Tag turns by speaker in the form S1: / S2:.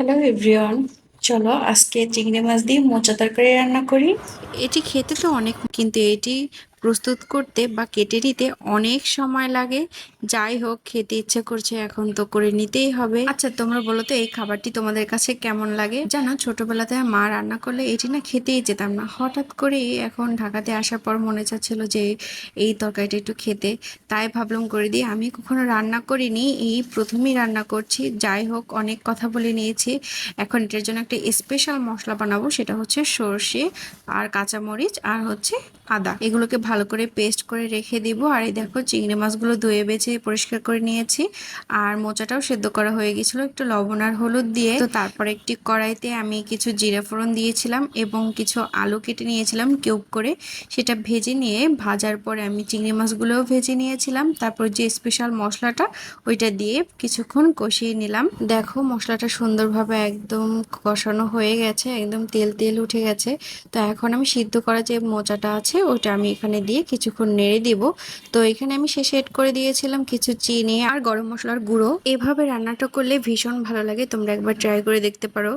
S1: Hello everyone, চলো আজকে চিংড়ি মাছ দিয়ে মোচা তরকারি রান্না করি।
S2: এটি খেতে তো অনেক, কিন্তু এটি প্রস্তুত করতে বা কেটে নিতে অনেক সময় লাগে। যাই হোক, খেতে ইচ্ছে করছে, এখন তো করে নিতেই হবে। আচ্ছা, তোমরা বলো তো এই খাবারটি তোমাদের কাছে কেমন লাগে? জানো, ছোটবেলাতে মা রান্না করলে এটি না খেতেই যেতাম না, হঠাৎ করে এখন ঢাকাতে আসার পর মনে চাচ্ছিল যে এই তরকারিটা একটু খেতে, তাই ভাবলাম করে দিই। আমি কখনো রান্না করিনি, এই প্রথমেই রান্না করছি। যাই হোক, অনেক কথা বলে নিয়েছি। এখন এটার জন্য একটা স্পেশাল মশলা বানাবো, সেটা হচ্ছে সর্ষে আর কাঁচামরিচ আর হচ্ছে আদা, এগুলোকে ভালো করে পেস্ট করে রেখে দিব। আর এই দেখো, চিংড়ি মাছগুলো ধুয়ে বেছে পরিষ্কার করে নিয়েছি, আর মোচাটাও সেদ্ধ করা হয়ে গেছিল একটু লবণ আর হলুদ দিয়ে। তো তারপর একটি কড়াইতে আমি কিছু জিরা ফোড়ন দিয়েছিলাম এবং কিছু আলু কেটে নিয়েছিলাম কিউব করে, সেটা ভেজে নিয়ে ভাজার পরে আমি চিংড়ি মাছগুলোও ভেজে নিয়েছিলাম। তারপর যে স্পেশাল মশলাটা, ওইটা দিয়ে কিছুক্ষণ কষিয়ে নিলাম। দেখো, মশলাটা সুন্দরভাবে একদম কষানো হয়ে গেছে, একদম তেল তেল উঠে গেছে। তো এখন আমি সিদ্ধ করা যে মোচাটা আছে ওটা আমি এখানে দিয়ে কিছুক্ষণ নেড়ে দিব। তো এখানে আমি শেষে এড করে দিয়েছিলাম কিছু চিনি আর গরম মশলার গুঁড়ো। এভাবে রান্নাটা করলে ভীষণ ভালো লাগে, তোমরা একবার ট্রাই করে দেখতে পারো।